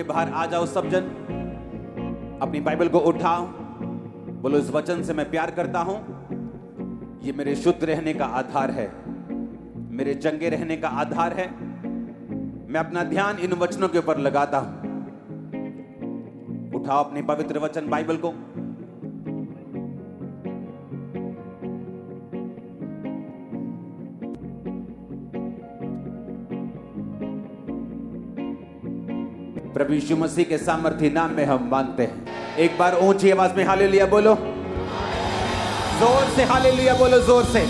के बाहर आ जाओ सब जन। अपनी बाइबल को उठाओ, बोलो इस वचन से मैं प्यार करता हूं। ये मेरे शुद्ध रहने का आधार है, मेरे चंगे रहने का आधार है। मैं अपना ध्यान इन वचनों के ऊपर लगाता हूं। उठाओ अपनी पवित्र वचन बाइबल को। प्रभु यीशु मसीह के सामर्थी नाम में हम मांगते हैं। एक बार ऊंची आवाज में हालेलुया बोलो, जोर से हालेलुया बोलो, जोर से।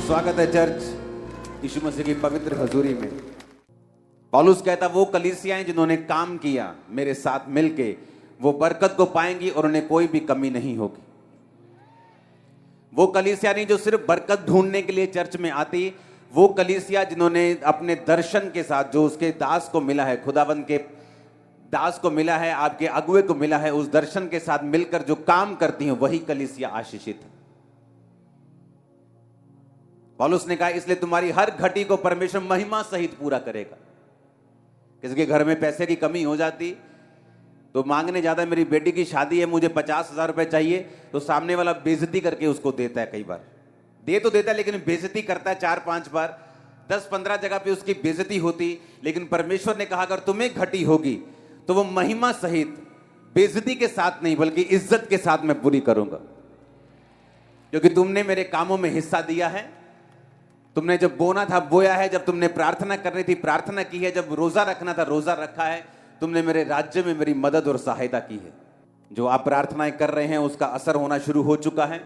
स्वागत है चर्च यीशु मसीह की पवित्र हजूरी में। पौलुस कहता वो कलीसियाएं जिन्होंने काम किया मेरे साथ मिलके, वो बरकत को पाएंगी और उन्हें कोई भी कमी नहीं होगी। वो कलीसिया नहीं जो सिर्फ बरकत ढूंढने के लिए चर्च में आती, वो कलीसिया जिन्होंने अपने दर्शन के साथ, जो उसके दास को मिला है, खुदावंद के दास को मिला है, आपके अगुए को मिला है, उस दर्शन के साथ मिलकर जो काम करती हैं, वही कलीसिया आशीषित है। पौलुस ने कहा इसलिए तुम्हारी हर घटी को परमेश्वर महिमा सहित पूरा करेगा। किसी के घर में पैसे की कमी हो जाती तो मांगने जाता है, मेरी बेटी की शादी है, मुझे 50,000 रुपए चाहिए, तो सामने वाला बेइज्जती करके उसको देता है। कई बार दे तो देता है लेकिन बेइज्जती करता है 4-5 बार, 10-15 जगह पे उसकी बेइज्जती होती। लेकिन परमेश्वर ने कहा अगर तुम्हें घटी होगी तो वो महिमा सहित, बेइज्जती के साथ नहीं बल्कि इज्जत के साथ मैं पूरी करूंगा, क्योंकि तुमने मेरे कामों में हिस्सा दिया है। तुमने जब बोना था बोया है, जब तुमने प्रार्थना करनी थी प्रार्थना की है, जब रोजा रखना था रोजा रखा है। तुमने मेरे राज्य में मेरी मदद और सहायता की है। जो आप प्रार्थनाएं कर रहे हैं उसका असर होना शुरू हो चुका है।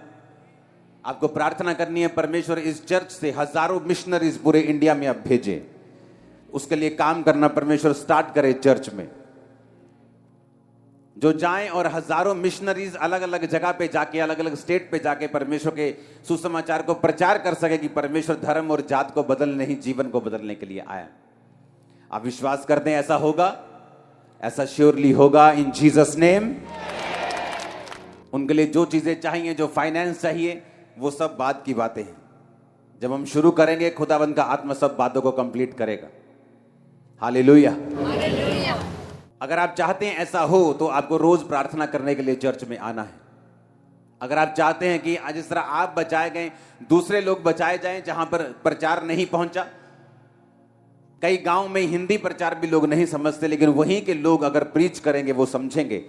आपको प्रार्थना करनी है परमेश्वर इस चर्च से हजारों मिशनरीज पूरे इंडिया में आप भेजे। उसके लिए काम करना परमेश्वर स्टार्ट करे चर्च में, जो जाएं और हजारों मिशनरीज अलग अलग जगह पे जाके, अलग अलग स्टेट पे जाके परमेश्वर के सुसमाचार को प्रचार कर सके कि परमेश्वर धर्म और जात को बदलने नहीं, जीवन को बदलने के लिए आया। आप विश्वास करते हैं ऐसा होगा? ऐसा श्योरली होगा इन जीसस नेम। उनके लिए जो चीजें चाहिए, जो फाइनेंस चाहिए, वो सब बात की बातें हैं। जब हम शुरू करेंगे खुदावंद का आत्मा सब बातों को कंप्लीट करेगा। हालेलुया। अगर आप चाहते हैं ऐसा हो तो आपको रोज प्रार्थना करने के लिए चर्च में आना है। अगर आप चाहते हैं कि जिस तरह आप बचाए गए दूसरे लोग बचाए जाएं, जहां पर प्रचार नहीं पहुंचा, कई गांव में हिंदी प्रचार भी लोग नहीं समझते, लेकिन वहीं के लोग अगर प्रीच करेंगे वो समझेंगे।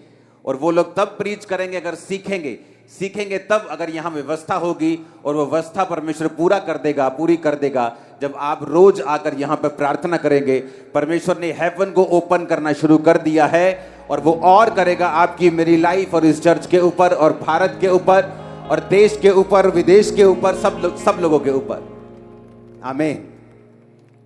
और वो लोग तब प्रीच करेंगे अगर सीखेंगे तब, अगर यहां व्यवस्था होगी, और वो व्यवस्था परमेश्वर पूरी कर देगा जब आप रोज आकर यहां पर प्रार्थना करेंगे। परमेश्वर ने हेवन को ओपन करना शुरू कर दिया है और वो और करेगा आपकी मेरी लाइफ और इस चर्च के ऊपर और भारत के ऊपर और देश के ऊपर, विदेश के ऊपर, सब लोगों के ऊपर। आमीन।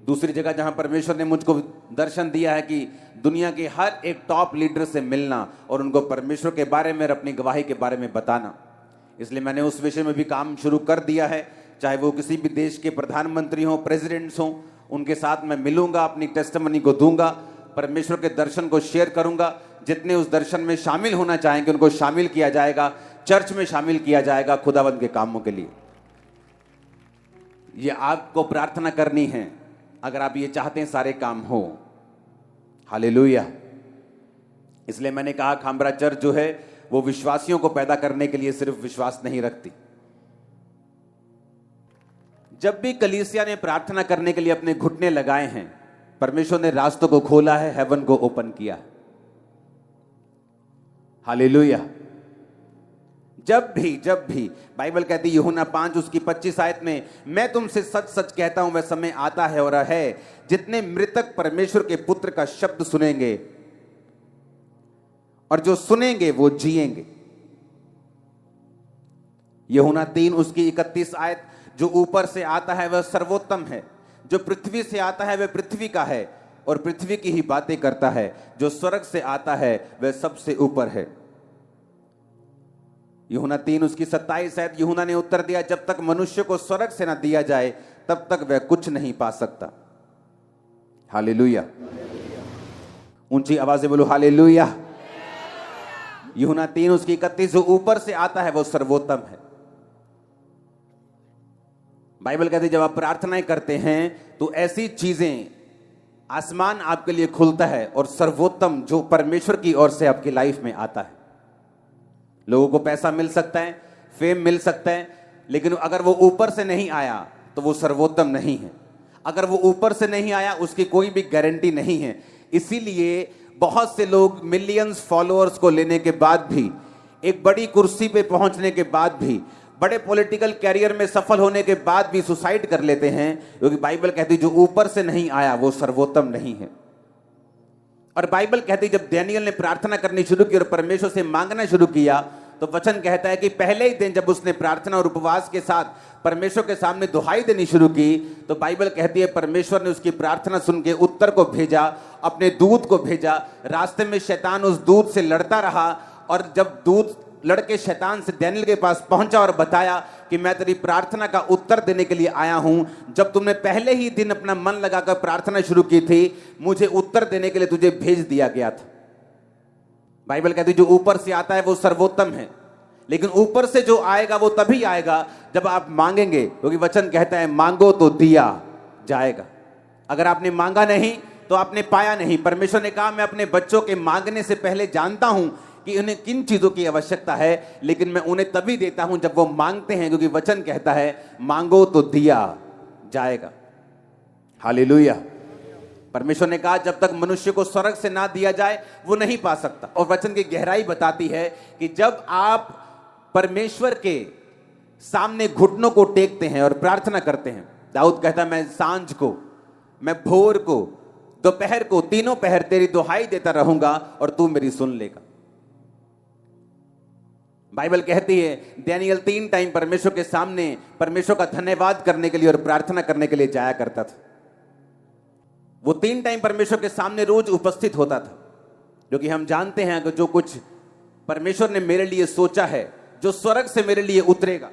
दूसरी जगह जहां परमेश्वर ने मुझको दर्शन दिया है कि दुनिया के हर एक टॉप लीडर से मिलना और उनको परमेश्वर के बारे में और अपनी गवाही के बारे में बताना, इसलिए मैंने उस विषय में भी काम शुरू कर दिया है। चाहे वो किसी भी देश के प्रधानमंत्री हों, प्रेसिडेंट्स हों, उनके साथ मैं मिलूंगा, अपनी टेस्टिमनी को दूंगा, परमेश्वर के दर्शन को शेयर करूंगा। जितने उस दर्शन में शामिल होना चाहेंगे उनको शामिल किया जाएगा, चर्च में शामिल किया जाएगा खुदावंद के कामों के लिए। ये आपको प्रार्थना करनी है अगर आप ये चाहते हैं सारे काम हो। हालेलुया। इसलिए मैंने कहा खांबरा चर्च जो है वो विश्वासियों को पैदा करने के लिए सिर्फ विश्वास नहीं रखती। जब भी कलीसिया ने प्रार्थना करने के लिए अपने घुटने लगाए हैं, परमेश्वर ने रास्तों को खोला है, हेवन को ओपन किया है। हालेलुया। जब भी बाइबल कहती है यूहन्ना 5 उसकी 25 आयत में, मैं तुमसे सच सच कहता हूं वह समय आता है और है जितने मृतक परमेश्वर के पुत्र का शब्द सुनेंगे और जो सुनेंगे वो जिएंगे। यूहन्ना 3 उसकी 31 आयत, जो ऊपर से आता है वह सर्वोत्तम है, जो पृथ्वी से आता है वह पृथ्वी का है और पृथ्वी की ही बातें करता है, जो स्वर्ग से आता है वह सबसे ऊपर है। यूहन्ना 3 उसकी 27 है। यूहन्ना ने उत्तर दिया, जब तक मनुष्य को स्वर्ग से ना दिया जाए तब तक वह कुछ नहीं पा सकता। हालेलुया। ऊंची आवाज से बोलो हालेलुया। यूहन्ना 3 उसकी 31, जो ऊपर से आता है वो सर्वोत्तम है। बाइबल कहती है जब आप प्रार्थनाएं करते हैं तो ऐसी चीजें आसमान आपके लिए खुलता है और सर्वोत्तम जो परमेश्वर की ओर से आपकी लाइफ में आता है। लोगों को पैसा मिल सकता है, फेम मिल सकता है, लेकिन अगर वो ऊपर से नहीं आया तो वो सर्वोत्तम नहीं है। अगर वो ऊपर से नहीं आया उसकी कोई भी गारंटी नहीं है। इसीलिए बहुत से लोग मिलियंस फॉलोअर्स को लेने के बाद भी, एक बड़ी कुर्सी पे पहुंचने के बाद भी, बड़े पॉलिटिकल कैरियर में सफल होने के बाद भी सुसाइड कर लेते हैं, क्योंकि बाइबल कहती है जो ऊपर से नहीं आया वो सर्वोत्तम नहीं है। और बाइबल कहती है जब डैनियल ने प्रार्थना करनी शुरू की और परमेश्वर से मांगना शुरू किया, तो वचन कहता है कि पहले ही दिन जब उसने प्रार्थना और उपवास के साथ परमेश्वर के सामने दुहाई देनी शुरू की, तो बाइबल कहती है परमेश्वर ने उसकी प्रार्थना सुन के उत्तर को भेजा, अपने दूत को भेजा। रास्ते में शैतान उस दूत से लड़ता रहा, और जब दूत लड़के शैतान से डैनियल के पास पहुंचा और बताया कि मैं तेरी प्रार्थना का उत्तर देने के लिए आया हूं, जब तुमने पहले ही दिन अपना मन लगाकर प्रार्थना शुरू की थी, मुझे उत्तर देने के लिए तुझे भेज दिया गया था। बाइबल कहती है जो ऊपर से आता है वो सर्वोत्तम है, लेकिन ऊपर से जो आएगा वो तभी आएगा जब आप मांगेंगे, क्योंकि वचन कहता है मांगो तो दिया जाएगा। अगर आपने मांगा नहीं तो आपने पाया नहीं। परमेश्वर ने कहा मैं अपने बच्चों के मांगने से पहले जानता हूं कि उन्हें किन चीजों की आवश्यकता है, लेकिन मैं उन्हें तभी देता हूं जब वो मांगते हैं, क्योंकि वचन कहता है मांगो तो दिया जाएगा। हालेलुया। परमेश्वर ने कहा जब तक मनुष्य को स्वर्ग से ना दिया जाए वो नहीं पा सकता। और वचन की गहराई बताती है कि जब आप परमेश्वर के सामने घुटनों को टेकते हैं और प्रार्थना करते हैं, दाऊद कहता है मैं सांझ को, मैं भोर को, दोपहर को, तीनों पहर तेरी दुहाई देता रहूंगा और तू मेरी सुन लेगा। बाइबल कहती है डैनियल 3 टाइम परमेश्वर के सामने परमेश्वर का धन्यवाद करने के लिए और प्रार्थना करने के लिए जाया करता था। वो 3 टाइम परमेश्वर के सामने रोज उपस्थित होता था, क्योंकि हम जानते हैं कि जो कुछ परमेश्वर ने मेरे लिए सोचा है, जो स्वर्ग से मेरे लिए उतरेगा,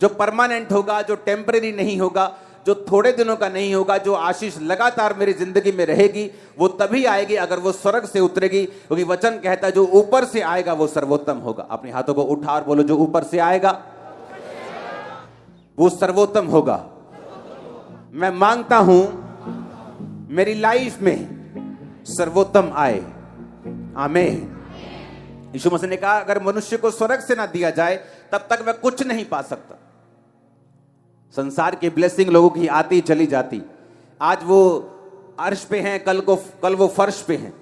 जो परमानेंट होगा, जो टेम्परेरी नहीं होगा, जो थोड़े दिनों का नहीं होगा, जो आशीष लगातार मेरी जिंदगी में रहेगी, वो तभी आएगी अगर वो स्वर्ग से उतरेगी। क्योंकि वचन कहता है जो ऊपर से आएगा वो सर्वोत्तम होगा। अपने हाथों को उठा और बोलो जो ऊपर से आएगा वो सर्वोत्तम होगा। मैं मांगता हूं मेरी लाइफ में सर्वोत्तम आए। आमीन। यीशु मसीह ने कहा अगर मनुष्य को स्वर्ग से ना दिया जाए तब तक वह कुछ नहीं पा सकता। संसार की ब्लेसिंग लोगों की आती चली जाती, आज वो अर्श पे हैं, कल वो फर्श पे हैं,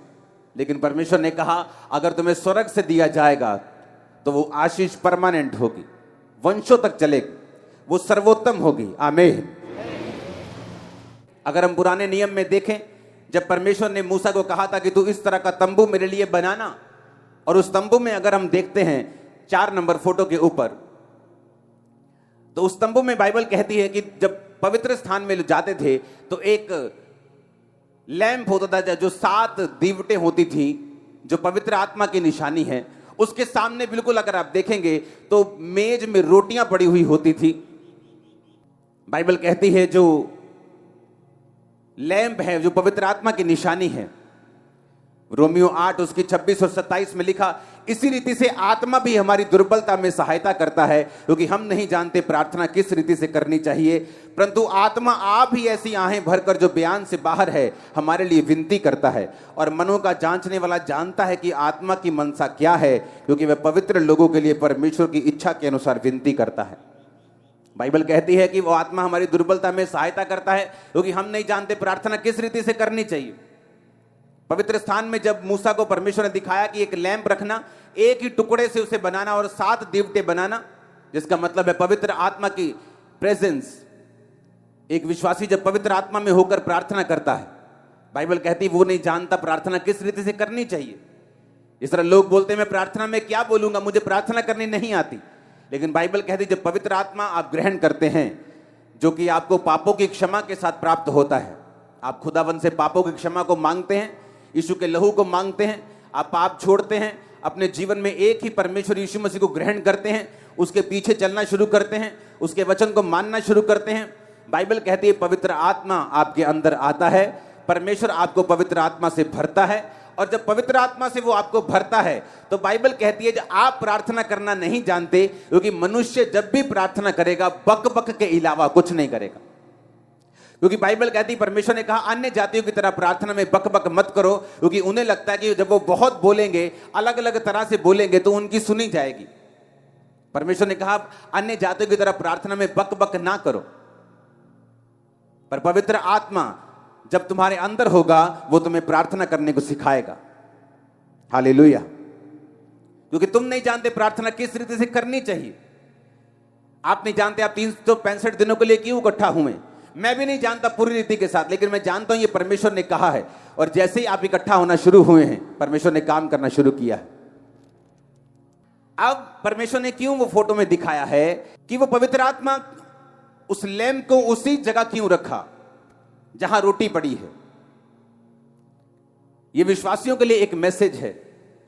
लेकिन परमेश्वर ने कहा अगर तुम्हें स्वर्ग से दिया जाएगा तो वो आशीष परमानेंट होगी, वंशों तक चलेगी, वो सर्वोत्तम होगी। आमीन। अगर हम पुराने नियम में देखें, जब परमेश्वर ने मूसा को कहा था कि तू इस तरह का तंबू मेरे लिए बनाना, और उस तंबू में अगर हम देखते हैं 4 नंबर फोटो के ऊपर, तो उस तंबू में बाइबल कहती है कि जब पवित्र स्थान में जाते थे तो एक लैंप होता था जो 7 दीवटें होती थी, जो पवित्र आत्मा की निशानी है। उसके सामने बिल्कुल अगर आप देखेंगे तो मेज में रोटियां पड़ी हुई होती थी। बाइबल कहती है जो लैंप है, जो पवित्र आत्मा की निशानी है, रोमियो 8 उसकी 26 और 27 में लिखा इसी रीति से आत्मा भी हमारी दुर्बलता में सहायता करता है, क्योंकि हम नहीं जानते प्रार्थना किस रीति से करनी चाहिए, परंतु आत्मा आप ही ऐसी आहें भरकर जो बयान से बाहर है हमारे लिए विनती करता है। और मनों का जांचने वाला जानता है कि आत्मा की मनसा क्या है, क्योंकि वह पवित्र लोगों के लिए परमेश्वर की इच्छा के अनुसार विनती करता है। बाइबल कहती है कि वो आत्मा हमारी दुर्बलता में सहायता करता है, क्योंकि हम नहीं जानते प्रार्थना किस रीति से करनी चाहिए। पवित्र स्थान में जब मूसा को परमेश्वर ने दिखाया कि एक लैंप रखना, एक ही टुकड़े से उसे बनाना और 7 दीवटें बनाना, जिसका मतलब है पवित्र आत्मा की प्रेजेंस। एक विश्वासी जब पवित्र आत्मा में होकर प्रार्थना करता है, बाइबल कहती है वो नहीं जानता प्रार्थना किस रीति से करनी चाहिए। इस तरह लोग बोलते हैं मैं प्रार्थना में क्या बोलूंगा, मुझे प्रार्थना करनी नहीं आती, लेकिन बाइबल कहती है जब पवित्र आत्मा आप ग्रहण करते हैं, जो कि आपको पापों की क्षमा के साथ प्राप्त होता है, आप खुदावन से पापों की क्षमा को मांगते हैं, यीशु के लहू को मांगते हैं, आप पाप छोड़ते हैं, अपने जीवन में एक ही परमेश्वर यीशु मसीह को ग्रहण करते हैं, उसके पीछे चलना शुरू करते हैं, उसके वचन को मानना शुरू करते हैं। बाइबल कहती है पवित्र आत्मा आपके अंदर आता है, परमेश्वर आपको पवित्र आत्मा से भरता है, और जब पवित्र आत्मा से वो आपको भरता है तो बाइबल कहती है जब आप प्रार्थना करना नहीं जानते, क्योंकि मनुष्य जब भी प्रार्थना करेगा बक बक के अलावा कुछ नहीं करेगा। क्योंकि बाइबल कहती, परमेश्वर ने कहा अन्य जातियों की तरह प्रार्थना में बक बक मत करो, क्योंकि उन्हें लगता है कि जब वो बहुत बोलेंगे, अलग अलग तरह से बोलेंगे तो उनकी सुनी जाएगी। परमेश्वर ने कहा अन्य जातियों की तरह प्रार्थना में बक बक ना करो, पर पवित्र आत्मा जब तुम्हारे अंदर होगा वो तुम्हें प्रार्थना करने को सिखाएगा। हालेलुया। क्योंकि तुम नहीं जानते प्रार्थना किस रीति से करनी चाहिए। आप नहीं जानते आप 365 दिनों के लिए क्यों इकट्ठा हुए। मैं भी नहीं जानता पूरी रीति के साथ, लेकिन मैं जानता हूं ये परमेश्वर ने कहा है, और जैसे ही आप इकट्ठा होना शुरू हुए हैं परमेश्वर ने काम करना शुरू किया है। अब परमेश्वर ने क्यों वो फोटो में दिखाया है कि वो पवित्र आत्मा उस लैंप को उसी जगह क्यों रखा जहां रोटी पड़ी है। ये विश्वासियों के लिए एक मैसेज है।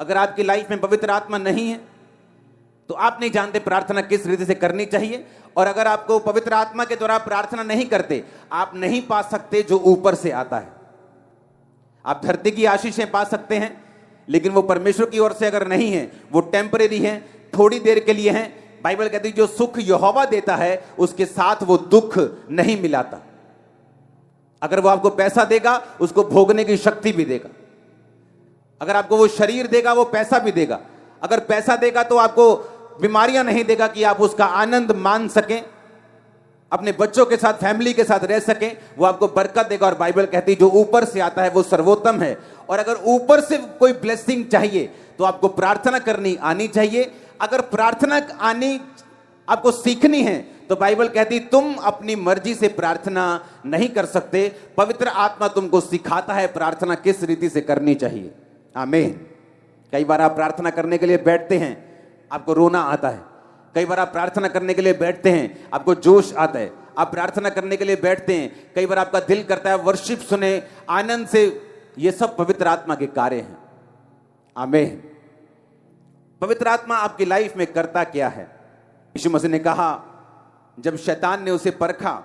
अगर आपकी लाइफ में पवित्र आत्मा नहीं है तो आप नहीं जानते प्रार्थना किस रीति से करनी चाहिए, और अगर आपको पवित्र आत्मा के द्वारा प्रार्थना नहीं करते, आप नहीं पा सकते जो ऊपर से आता है। आप धरती की आशीषें पा सकते हैं, लेकिन वो परमेश्वर की ओर से अगर नहीं है, वो टेम्परेरी है, थोड़ी देर के लिए है। बाइबल कहती है जो सुख यहोवा देता है उसके साथ वो दुख नहीं मिलाता। अगर वो आपको पैसा देगा उसको भोगने की शक्ति भी देगा। अगर आपको वो शरीर देगा वो पैसा भी देगा। अगर पैसा देगा तो आपको बीमारियां नहीं देगा कि आप उसका आनंद मान सकें, अपने बच्चों के साथ, फैमिली के साथ रह सकें। वो आपको बरकत देगा। और बाइबल कहती है जो ऊपर से आता है वो सर्वोत्तम है। और अगर ऊपर से कोई ब्लेसिंग चाहिए तो आपको प्रार्थना करनी आनी चाहिए। अगर प्रार्थना आनी आपको सीखनी है तो बाइबल कहती तुम अपनी मर्जी से प्रार्थना नहीं कर सकते, पवित्र आत्मा तुमको सिखाता है प्रार्थना किस रीति से करनी चाहिए। आमीन। कई बार आप प्रार्थना करने के लिए बैठते हैं, आपको रोना आता है। कई बार आप प्रार्थना करने के लिए बैठते हैं, आपको जोश आता है। आप प्रार्थना करने के लिए बैठते हैं, कई बार आपका दिल करता है वर्शिप सुने, आनंद से। ये सब पवित्र आत्मा के कार्य हैं। आमीन। पवित्र आत्मा आपकी लाइफ में करता क्या है? यीशु मसीह ने कहा जब शैतान ने उसे परखा,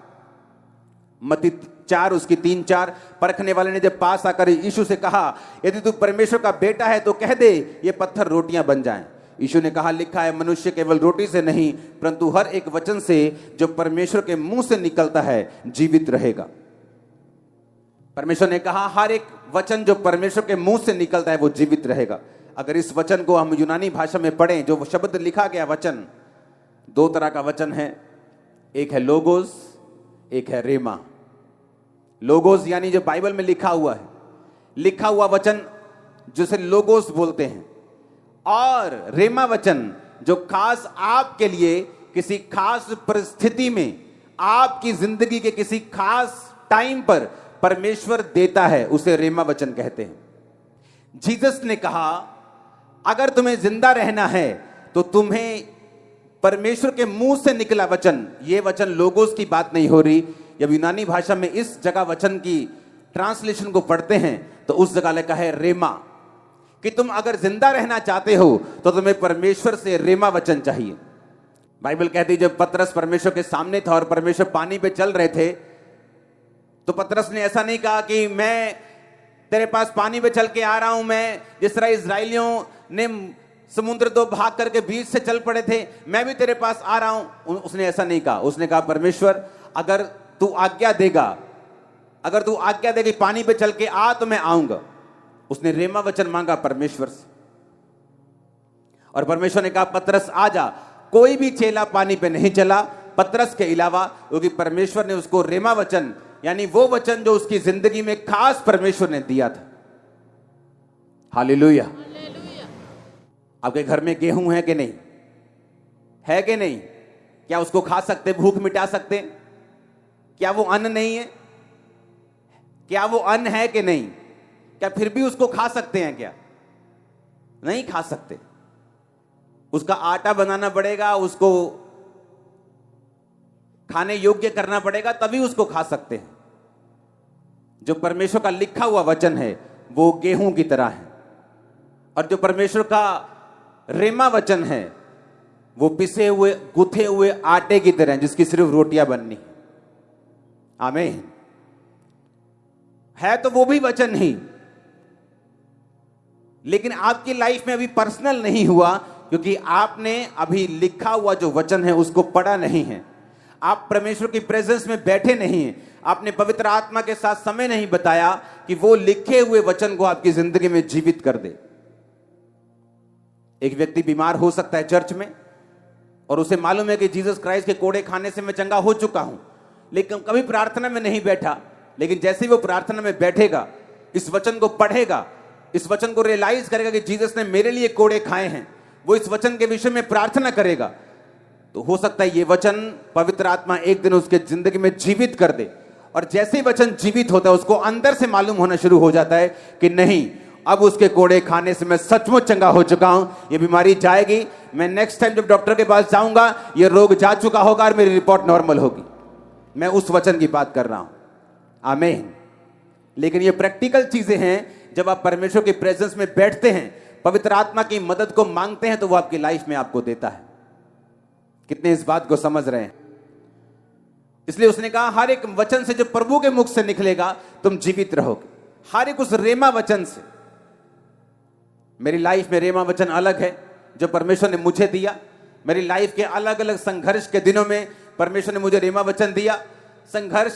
मत्ती 4 उसकी 3-4, परखने वाले ने जब पास आकर यीशु से कहा यदि तू परमेश्वर का बेटा है तो कह दे ये पत्थर रोटियां बन जाएं। यीशु ने कहा लिखा है मनुष्य केवल रोटी से नहीं परंतु हर एक वचन से जो परमेश्वर के मुंह से निकलता है जीवित रहेगा। परमेश्वर ने कहा हर एक वचन जो परमेश्वर के मुंह से निकलता है वो जीवित रहेगा। अगर इस वचन को हम यूनानी भाषा में पढ़ें, जो शब्द लिखा गया वचन, 2 तरह का वचन है, एक है लोगोस, एक है रेमा। लोगोस यानी जो बाइबल में लिखा हुआ है, लिखा हुआ वचन जिसे लोगोस बोलते हैं, और रेमा वचन जो खास आपके लिए किसी खास परिस्थिति में, आपकी जिंदगी के किसी खास टाइम पर परमेश्वर देता है, उसे रेमा वचन कहते हैं। जीसस ने कहा अगर तुम्हें जिंदा रहना है तो तुम्हें परमेश्वर के मुंह से निकला वचन, ये वचन लोगोस की बात नहीं हो रही। जब यूनानी भाषा में इस जगह वचन की ट्रांसलेशन को पढ़ते हैं तो उस जगह लिखा है रेमा, कि तुम अगर जिंदा रहना चाहते हो तो तुम्हें परमेश्वर से रेमा वचन चाहिए। बाइबल कहती है जब पतरस परमेश्वर के सामने था और परमेश्वर पानी पे चल रहे थे तो पतरस ने ऐसा नहीं कहा कि मैं तेरे पास पानी पे चल के आ रहा हूं, मैं जिस तरह इजराइलियों ने समुद्र 2 भाग करके बीच से चल पड़े थे मैं भी तेरे पास आ रहा हूं। उसने ऐसा नहीं कहा। उसने कहा परमेश्वर अगर तू आज्ञा देगा, अगर तू आज्ञा देगी पानी पे चल के आ तो मैं आऊंगा। उसने रेमा वचन मांगा परमेश्वर से, और परमेश्वर ने कहा पतरस आ जा। कोई भी चेला पानी पे नहीं चला पतरस के अलावा, क्योंकि परमेश्वर ने उसको रेमा वचन यानी वो वचन जो उसकी जिंदगी में खास परमेश्वर ने दिया था। हालेलुया। आपके घर में गेहूं है कि नहीं? है कि नहीं? क्या उसको खा सकते, भूख मिटा सकते? क्या वो अन्न नहीं है? क्या वो अन्न है कि नहीं? क्या फिर भी उसको खा सकते हैं? क्या नहीं खा सकते। उसका आटा बनाना पड़ेगा, उसको खाने योग्य करना पड़ेगा, तभी उसको खा सकते हैं। जो परमेश्वर का लिखा हुआ वचन है वो गेहूं की तरह है, और जो परमेश्वर का रेमा वचन है वो पिसे हुए गुथे हुए आटे की तरह जिसकी सिर्फ रोटियां बननी। आमीन। है तो वो भी वचन ही, लेकिन आपकी लाइफ में अभी पर्सनल नहीं हुआ क्योंकि आपने अभी लिखा हुआ जो वचन है उसको पढ़ा नहीं है। आप परमेश्वर की प्रेजेंस में बैठे नहीं हैं। आपने पवित्र आत्मा के साथ समय नहीं बताया कि वो लिखे हुए वचन को आपकी जिंदगी में जीवित कर दे। एक व्यक्ति बीमार हो सकता है चर्च में, और उसे मालूम है कि जीसस क्राइस्ट के कोड़े खाने से मैं चंगा हो चुका हूं, लेकिन कभी प्रार्थना में नहीं बैठा। लेकिन जैसे ही वो प्रार्थना में बैठेगा, इस वचन को पढ़ेगा, इस वचन को रियलाइज करेगा कि जीसस ने मेरे लिए कोड़े खाए हैं, वो इस वचन के विषय में प्रार्थना करेगा, तो हो सकता है ये वचन पवित्र आत्मा एक दिन उसके जिंदगी में जीवित कर दे। और जैसे ही वचन जीवित होता है, उसको अंदर से मालूम होना शुरू हो जाता है कि नहीं, अब उसके कोड़े खाने से मैं सचमुच चंगा हो चुका हूं, ये बीमारी जाएगी, मैं नेक्स्ट टाइम जब डॉक्टर के पास जाऊंगा ये रोग जा चुका होगा और मेरी रिपोर्ट नॉर्मल होगी। मैं उस वचन की बात कर रहा हूं। आमीन। लेकिन ये प्रैक्टिकल चीजें हैं। जब आप परमेश्वर के प्रेजेंस में बैठते हैं, पवित्र आत्मा की मदद को मांगते हैं, तो वो आपकी लाइफ में आपको देता है। कितने इस बात को समझ रहे हैं? इसलिए उसने कहा हर एक वचन से जो प्रभु के मुख से निकलेगा तुम जीवित रहोगे। हर एक उस रेमा वचन से। मेरी लाइफ में रेमा वचन अलग है जो परमेश्वर ने मुझे दिया। मेरी लाइफ के अलग अलग संघर्ष के दिनों में परमेश्वर ने मुझे रेमा वचन दिया। संघर्ष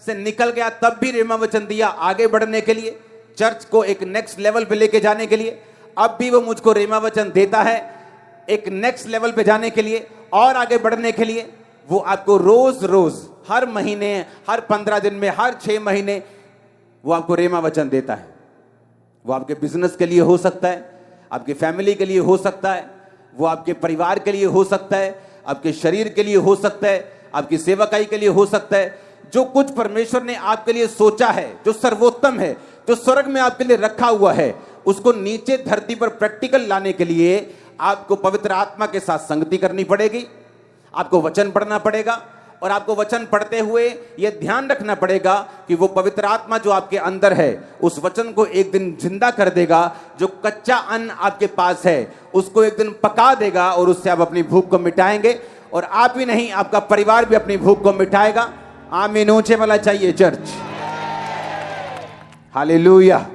से निकल गया तब भी रेमा वचन दिया, आगे बढ़ने के लिए, चर्च को एक नेक्स्ट लेवल पे लेके जाने के लिए। अब भी वो मुझको रेमा वचन देता है एक नेक्स्ट लेवल पे जाने के लिए और आगे बढ़ने के लिए। वो आपको रोज रोज, हर महीने, हर 15 दिन में, हर 6 महीने वो आपको रेमा वचन देता है। वो आपके बिजनेस के लिए हो सकता है, आपकी फैमिली के लिए हो सकता है, वो आपके परिवार के लिए हो सकता है, आपके शरीर के लिए हो सकता है, आपकी सेवकाई के लिए हो सकता है। जो कुछ परमेश्वर ने आपके लिए सोचा है, जो सर्वोत्तम है, जो स्वर्ग में आपके लिए रखा हुआ है, उसको नीचे धरती पर प्रैक्टिकल लाने के लिए आपको पवित्र आत्मा के साथ संगति करनी पड़ेगी। आपको वचन पढ़ना पड़ेगा और आपको वचन पढ़ते हुए यह ध्यान रखना पड़ेगा कि वो पवित्र आत्मा जो आपके अंदर है उस वचन को एक दिन जिंदा कर देगा। जो कच्चा अन्न आपके पास है उसको एक दिन पका देगा और उससे आप अपनी भूख को मिटाएंगे। और आप ही नहीं, आपका परिवार भी अपनी भूख को मिटाएगा। आमीन ऊंचे वाला चाहिए चर्च। हालेलुया।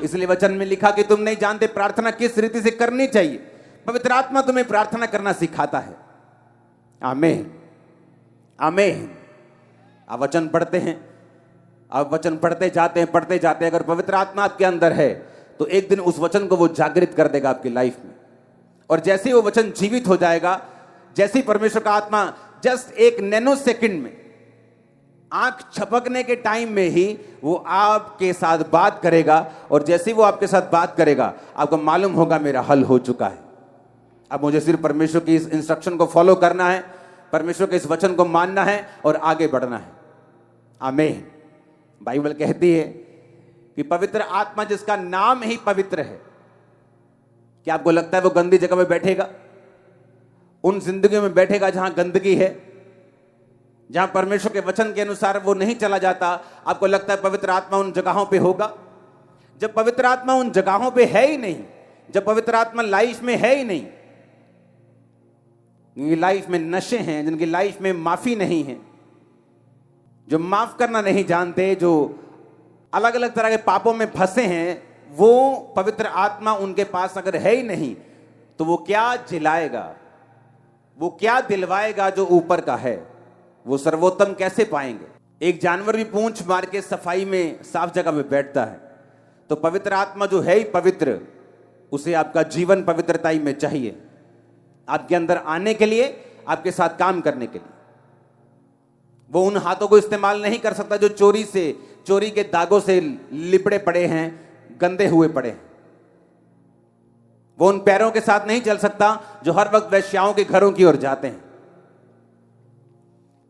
इसलिए वचन में लिखा कि तुम नहीं जानते प्रार्थना किस रीति से करनी चाहिए। पवित्र आत्मा तुम्हें प्रार्थना करना सिखाता है। आमीन आमीन। आप वचन पढ़ते हैं, आप वचन पढ़ते जाते हैं। अगर पवित्र आत्मा आपके अंदर है तो एक दिन उस वचन को वो जागृत कर देगा आपकी लाइफ में। और जैसे ही वो वचन जीवित हो जाएगा, जैसे ही परमेश्वर का आत्मा जस्ट एक नैनो सेकंड में, आंख झपकने के टाइम में ही वो आपके साथ बात करेगा। और जैसे ही वो आपके साथ बात करेगा आपको मालूम होगा मेरा हल हो चुका है। अब मुझे सिर्फ परमेश्वर की इस इंस्ट्रक्शन को फॉलो करना है, परमेश्वर के इस वचन को मानना है और आगे बढ़ना है। आमीन। बाइबल कहती है कि पवित्र आत्मा जिसका नाम ही पवित्र है, क्या आपको लगता है वो गंदी जगह में बैठेगा? उन जिंदगियों में बैठेगा जहां गंदगी है, जहां परमेश्वर के वचन के अनुसार वो नहीं चला जाता? आपको लगता है पवित्र आत्मा उन जगहों पे होगा? जब पवित्र आत्मा उन जगहों पे है ही नहीं, जब पवित्र आत्मा लाइफ में है ही नहीं, जिनकी लाइफ में नशे हैं, जिनकी लाइफ में माफी नहीं है, जो माफ करना नहीं जानते, जो अलग अलग तरह के पापों में फंसे हैं, वो पवित्र आत्मा उनके पास अगर है ही नहीं तो वो क्या जिलाएगा, वो क्या दिलवाएगा जो ऊपर का है? वो सर्वोत्तम कैसे पाएंगे? एक जानवर भी पूंछ मार के सफाई में साफ जगह में बैठता है, तो पवित्र आत्मा जो है ही पवित्र, उसे आपका जीवन पवित्रताई में चाहिए, आपके अंदर आने के लिए, आपके साथ काम करने के लिए। वो उन हाथों को इस्तेमाल नहीं कर सकता जो चोरी के दागों से लिपड़े पड़े हैं, गंदे हुए पड़े हैं। वो उन पैरों के साथ नहीं चल सकता जो हर वक्त वेश्याओं के घरों की ओर जाते हैं।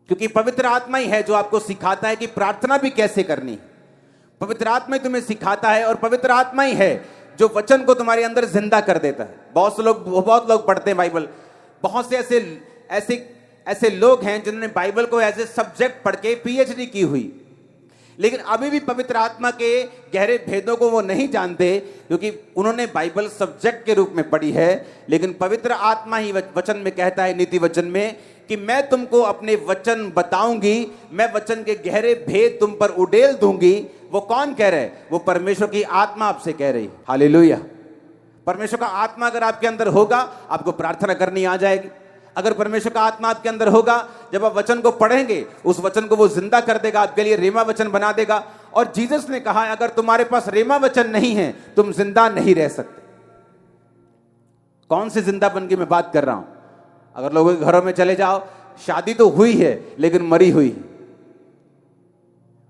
क्योंकि पवित्र आत्मा ही है जो आपको सिखाता है कि प्रार्थना भी कैसे करनी है। पवित्र आत्मा ही तुम्हें सिखाता है और पवित्र आत्मा ही है जो वचन को तुम्हारे अंदर जिंदा कर देता है। बहुत लोग पढ़ते हैं बाइबल। बहुत से ऐसे लोग हैं जिन्होंने बाइबल को एज ए सब्जेक्ट पढ़ के पीएचडी की हुई, लेकिन अभी भी पवित्र आत्मा के गहरे भेदों को वो नहीं जानते, क्योंकि उन्होंने बाइबल सब्जेक्ट के रूप में पढ़ी है। लेकिन पवित्र आत्मा ही वचन में कहता है, नीति वचन में, कि मैं तुमको अपने वचन बताऊंगी, मैं वचन के गहरे भेद तुम पर उड़ेल दूंगी। वो कौन कह रहा है? वो परमेश्वर की आत्मा आपसे कह रही है। हालेलुया। परमेश्वर का आत्मा अगर आपके अंदर होगा, आपको प्रार्थना करनी आ जाएगी। अगर परमेश्वर का आत्मा आपके अंदर होगा, जब आप वचन को पढ़ेंगे उस वचन को वो जिंदा कर देगा, आपके लिए रेमा वचन बना देगा। और जीसस ने कहा अगर तुम्हारे पास रेमा वचन नहीं है तुम जिंदा नहीं रह सकते। कौन से जिंदा बन की मैं बात कर रहा हूं? अगर लोगों के घरों में चले जाओ, शादी तो हुई है लेकिन मरी हुई है।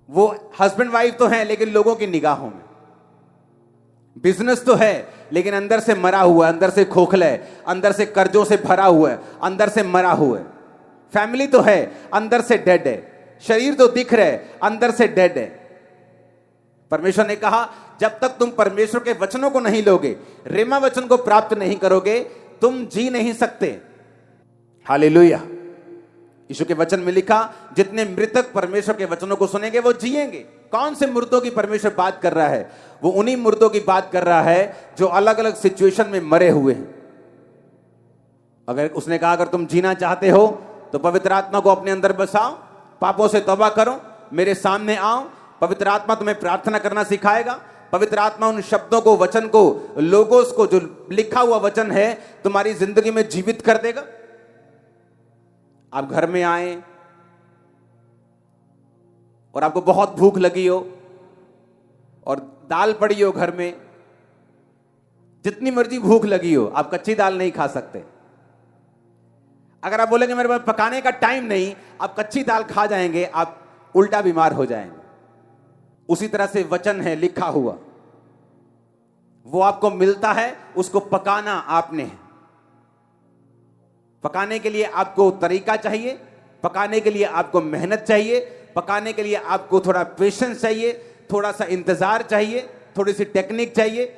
वो हस्बैंड वाइफ तो है लेकिन लोगों की निगाहों में। बिजनेस तो है लेकिन अंदर से मरा हुआ है, अंदर से खोखला है, अंदर से कर्जों से भरा हुआ है, अंदर से मरा हुआ है। फैमिली तो है, अंदर से डेड है। शरीर तो दिख रहा है, अंदर से डेड है। परमेश्वर ने कहा जब तक तुम परमेश्वर के वचनों को नहीं लोगे, रेमा वचन को प्राप्त नहीं करोगे, तुम जी नहीं सकते। हालेलुया। यीशु के वचन में लिखा जितने मृतक परमेश्वर के वचनों को सुनेंगे वो जिएंगे। कौन से मुर्दों की परमेश्वर बात कर रहा है? वो उन्हीं मुर्दों की बात कर रहा है जो अलग अलग सिचुएशन में मरे हुए हैं। अगर उसने कहा अगर तुम जीना चाहते हो तो पवित्र आत्मा को अपने अंदर बसाओ, पापों से तौबा करो, मेरे सामने आओ। पवित्र आत्मा तुम्हें प्रार्थना करना सिखाएगा। पवित्र आत्मा उन शब्दों को, वचन को, लोगोस को, जो लिखा हुआ वचन है, तुम्हारी जिंदगी में जीवित कर देगा। आप घर में आए और आपको बहुत भूख लगी हो और दाल पड़ी हो घर में, जितनी मर्जी भूख लगी हो, आप कच्ची दाल नहीं खा सकते। अगर आप बोलेंगे मेरे पास पकाने का टाइम नहीं, आप कच्ची दाल खा जाएंगे, आप उल्टा बीमार हो जाएंगे। उसी तरह से वचन है लिखा हुआ, वो आपको मिलता है, उसको पकाना आपने है। पकाने के लिए आपको तरीका चाहिए, पकाने के लिए आपको मेहनत चाहिए, पकाने के लिए आपको थोड़ा पेशेंस चाहिए, थोड़ा सा इंतजार चाहिए, थोड़ी सी टेक्निक चाहिए।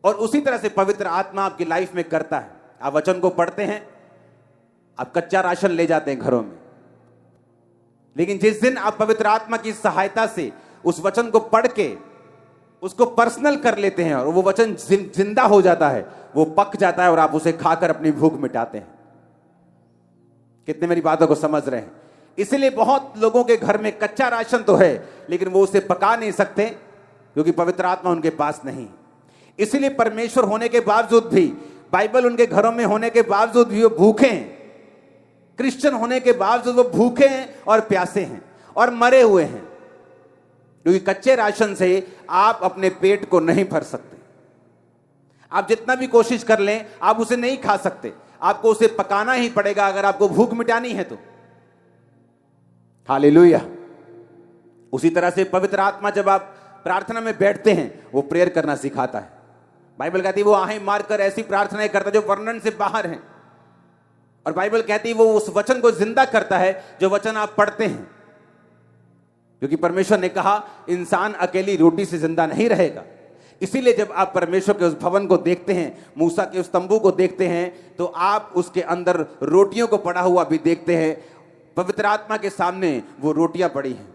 और उसी तरह से पवित्र आत्मा आपकी लाइफ में करता है। आप वचन को पढ़ते हैं, आप कच्चा राशन ले जाते हैं घरों में, लेकिन जिस दिन आप पवित्र आत्मा की सहायता से उस वचन को पढ़ के उसको पर्सनल कर लेते हैं और वो वचन जिंदा हो जाता है, वो पक जाता है और आप उसे खाकर अपनी भूख मिटाते हैं। कितने मेरी बातों को समझ रहे हैं? इसलिए बहुत लोगों के घर में कच्चा राशन तो है लेकिन वो उसे पका नहीं सकते क्योंकि पवित्र आत्मा उनके पास नहीं। इसलिए परमेश्वर होने के बावजूद भी, बाइबल उनके घरों में होने के बावजूद भी वो भूखे हैं। क्रिश्चियन होने के बावजूद वो भूखे हैं और प्यासे हैं और मरे हुए हैं, क्योंकि कच्चे राशन से आप अपने पेट को नहीं भर सकते। आप जितना भी कोशिश कर लें आप उसे नहीं खा सकते, आपको उसे पकाना ही पड़ेगा अगर आपको भूख मिटानी है तो। हालेलुया। उसी तरह से पवित्र आत्मा जब आप प्रार्थना में बैठते हैं वो प्रेयर करना सिखाता है। बाइबल कहती है वो आहें मारकर ऐसी प्रार्थनाएं करता है जो वर्णन से बाहर है। और बाइबल कहती है वो उस वचन को जिंदा करता है जो वचन आप पढ़ते हैं, क्योंकि परमेश्वर ने कहा इंसान अकेली रोटी से जिंदा नहीं रहेगा। इसीलिए जब आप परमेश्वर के उस भवन को देखते हैं, मूसा के उस तंबू को देखते हैं, तो आप उसके अंदर रोटियों को पड़ा हुआ भी देखते हैं। पवित्र आत्मा के सामने वो रोटियां पड़ी हैं,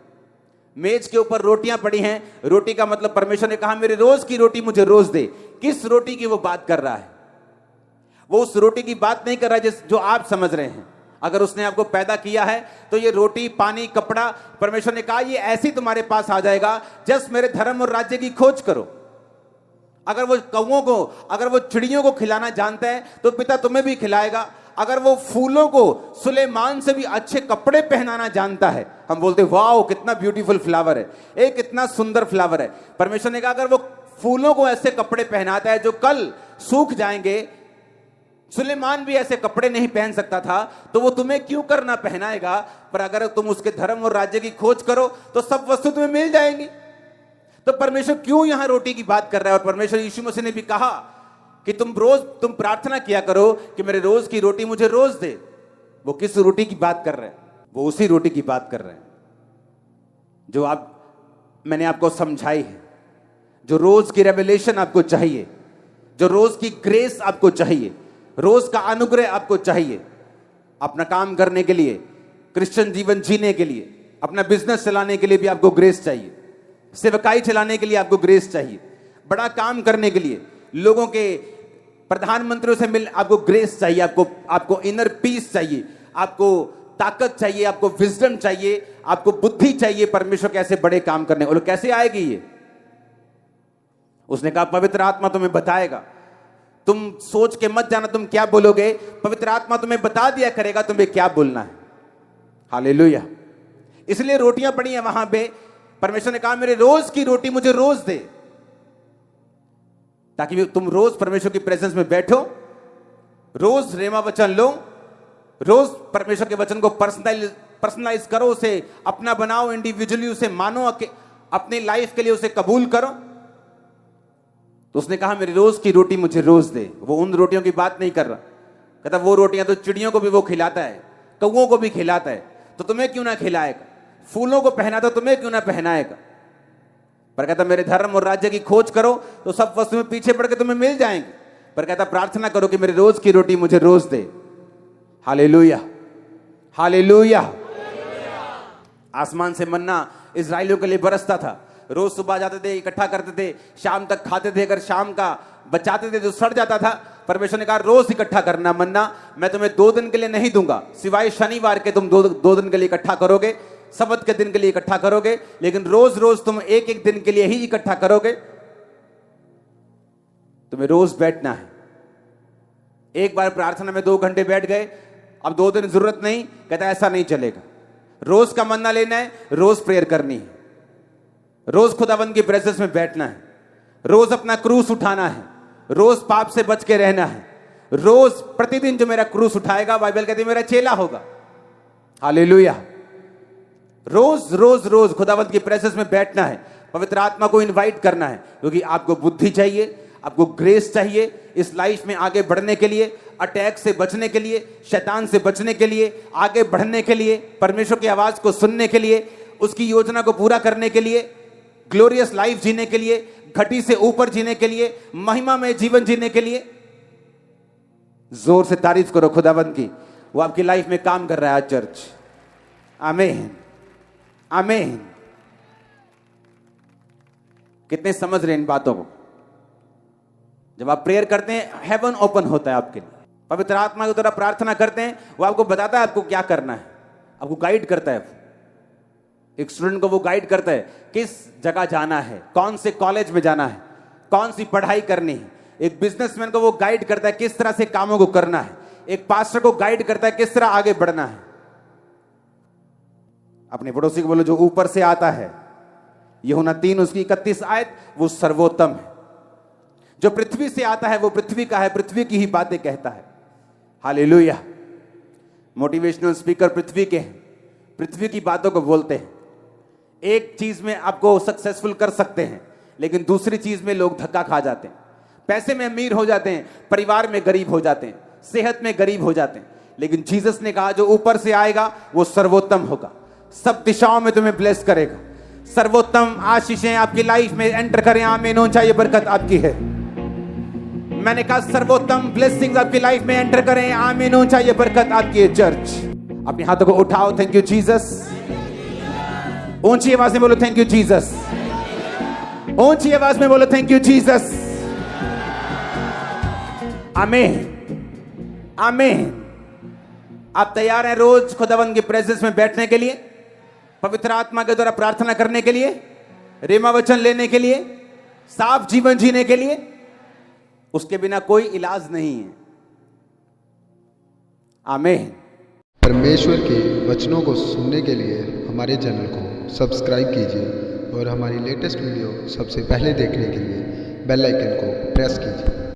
मेज के ऊपर रोटियां पड़ी हैं। रोटी का मतलब परमेश्वर ने कहा मेरे रोज की रोटी मुझे रोज दे। किस रोटी की वो बात कर रहा है? वो उस रोटी की बात नहीं कर रहा है जो आप समझ रहे हैं। अगर उसने आपको पैदा किया है तो ये रोटी, पानी, कपड़ा, परमेश्वर ने कहा ये ऐसी तुम्हारे पास आ जाएगा, जस्ट मेरे धर्म और राज्य की खोज करो। अगर वो कौवों को, अगर वो चिड़ियों को खिलाना जानता है तो पिता तुम्हें भी खिलाएगा। अगर वो फूलों को सुलेमान से भी अच्छे कपड़े पहनाना जानता है, हम बोलते वाओ कितना ब्यूटीफुल फ्लावर है, एक कितना सुंदर फ्लावर है। परमेश्वर ने कहा अगर वो फूलों को ऐसे कपड़े पहनाता है जो कल सूख जाएंगे, सुलेमान भी ऐसे कपड़े नहीं पहन सकता था, तो वो तुम्हें क्यों करना पहनाएगा? पर अगर तुम उसके धर्म और राज्य की खोज करो तो सब वस्तु तुम्हें मिल जाएंगी। तो परमेश्वर क्यों यहां रोटी की बात कर रहा है? और परमेश्वर यीशु मसीह ने भी कहा कि तुम प्रार्थना किया करो कि मेरे रोज की रोटी मुझे रोज दे। वो किस रोटी की बात कर रहे हैं? वो उसी रोटी की बात कर रहे हैं जो मैंने आपको समझाई है, जो रोज की रेवलेशन आपको चाहिए, जो रोज की ग्रेस आपको चाहिए, रोज का अनुग्रह आपको चाहिए अपना काम करने के लिए, क्रिश्चियन जीवन जीने के लिए, अपना बिजनेस चलाने के लिए भी आपको ग्रेस चाहिए, सेवकाई चलाने के लिए आपको ग्रेस चाहिए, बड़ा काम करने के लिए, लोगों के प्रधानमंत्रियों से मिल आपको ग्रेस चाहिए, आपको इनर पीस चाहिए, आपको ताकत चाहिए, आपको विजडम चाहिए, आपको बुद्धि चाहिए परमेश्वर कैसे बड़े काम करने। और कैसे आएगी ये? उसने कहा पवित्र आत्मा तुम्हें बताएगा। तुम सोच के मत जाना तुम क्या बोलोगे, पवित्र आत्मा तुम्हें बता दिया करेगा तुम्हें क्या बोलना है। हालेलुया। इसलिए रोटियां पड़ी हैं वहां पे, परमेश्वर ने कहा मेरे रोज की रोटी मुझे रोज दे, ताकि तुम रोज परमेश्वर की प्रेजेंस में बैठो, रोज रेमा वचन लो, रोज परमेश्वर के वचन को पर्सनलाइज करो, उसे अपना बनाओ, इंडिविजुअली उसे मानो, अपनी लाइफ के लिए उसे कबूल करो। तो उसने कहा मेरी रोज की रोटी मुझे रोज दे। वो उन रोटियों की बात नहीं कर रहा, कहता वो रोटियां तो चिड़ियों को भी वो खिलाता है, कौओं को भी खिलाता है, तो तुम्हें क्यों ना खिलाएगा? फूलों को पहनाता तुम्हें क्यों ना पहनाएगा? पर कहता मेरे धर्म और राज्य की खोज करो तो सब वस्तुएं पीछे पड़ के तुम्हें मिल जाएंगे। पर कहता प्रार्थना करो कि मेरी रोज की रोटी मुझे रोज दे। Hallelujah, hallelujah. आसमान से मन्ना इजराइलियों के लिए बरसता था, रोज सुबह जाते थे, इकट्ठा करते थे, शाम तक खाते थे। अगर शाम का बचाते थे तो सड़ जाता था। परमेश्वर ने कहा रोज इकट्ठा करना मन्ना, मैं तुम्हें 2 दिन के लिए नहीं दूंगा, सिवाय शनिवार के तुम 2 दिन के लिए इकट्ठा करोगे, सबत के दिन के लिए इकट्ठा करोगे, लेकिन रोज रोज तुम एक दिन के लिए ही इकट्ठा करोगे। तुम्हें रोज बैठना है। एक बार प्रार्थना में 2 घंटे बैठ गए, अब 2 दिन जरूरत नहीं, कहता ऐसा नहीं चलेगा। रोज का मन्ना लेना है, रोज प्रेयर करनी है, रोज खुदावंद की प्रेजेंस में बैठना है, रोज अपना क्रूस उठाना है, रोज पाप से बच के रहना है। रोज प्रतिदिन जो मेरा क्रूस उठाएगा, बाइबल कहती है मेरा चेला होगा। हालेलुया। रोज रोज रोज खुदावंद की प्रेजेंस में बैठना है, पवित्र आत्मा को इनवाइट करना है, क्योंकि आपको बुद्धि चाहिए, आपको ग्रेस चाहिए इस लाइफ में आगे बढ़ने के लिए, अटैक से बचने के लिए, शैतान से बचने के लिए, आगे बढ़ने के लिए, परमेश्वर की आवाज को सुनने के लिए, उसकी योजना को पूरा करने के लिए, ग्लोरियस लाइफ जीने के लिए, घटी से ऊपर जीने के लिए, महिमा में जीवन जीने के लिए। जोर से तारीफ करो खुदावंद की, वो आपकी लाइफ में काम कर रहा है चर्च। आमीन, आमीन। कितने समझ रहे इन बातों को? जब आप प्रेयर करते हैं, हेवन ओपन होता है आपके लिए। पवित्र आत्मा की तरह प्रार्थना करते हैं, वो आपको बताता है आपको क्या करना है, आपको गाइड करता है। एक स्टूडेंट को वो गाइड करता है किस जगह जाना है, कौन से कॉलेज में जाना है, कौन सी पढ़ाई करनी है। एक बिजनेसमैन को वो गाइड करता है किस तरह से कामों को करना है। एक पास्टर को गाइड करता है किस तरह आगे बढ़ना है। अपने पड़ोसी को बोलो जो ऊपर से आता है, यूहन्ना 3 उसकी 31 आयत, वो सर्वोत्तम है। जो पृथ्वी से आता है वो पृथ्वी का है, पृथ्वी की ही बातें कहता है। हालेलुया। मोटिवेशनल स्पीकर पृथ्वी के हैं, पृथ्वी की बातों को बोलते हैं। एक चीज में आपको सक्सेसफुल कर सकते हैं, लेकिन दूसरी चीज में लोग धक्का खा जाते हैं। पैसे में अमीर हो जाते हैं, परिवार में गरीब हो जाते हैं, सेहत में गरीब हो जाते हैं। लेकिन जीसस ने कहा जो ऊपर से आएगा वो सर्वोत्तम होगा, सब दिशाओं में तुम्हें ब्लेस करेगा। सर्वोत्तम आशीषें आपकी लाइफ में एंटर करें। आमीन। ऊंचा ये बरकत आपकी है। मैंने कहा सर्वोत्तम ब्लेसिंग्स आपकी लाइफ में एंटर करें। आमीन। ऊंचा ये बरकत आपकी है। चर्च अपने हाथों को उठाओ। Thank you Jesus. ऊंची आवाज में बोलो थैंक यू जीसस। ऊंची आवाज में बोलो थैंक यू जीसस। आमीन, आमीन। आप तैयार हैं रोज खुदावंद की प्रेजेंस में बैठने के लिए, पवित्र आत्मा के द्वारा प्रार्थना करने के लिए, रेमा वचन लेने के लिए, साफ जीवन जीने के लिए? उसके बिना कोई इलाज नहीं है। आमीन। परमेश्वर के वचनों को सुनने के लिए हमारे चैनल को सब्सक्राइब कीजिए और हमारी लेटेस्ट वीडियो सबसे पहले देखने के लिए बेल आइकन को प्रेस कीजिए।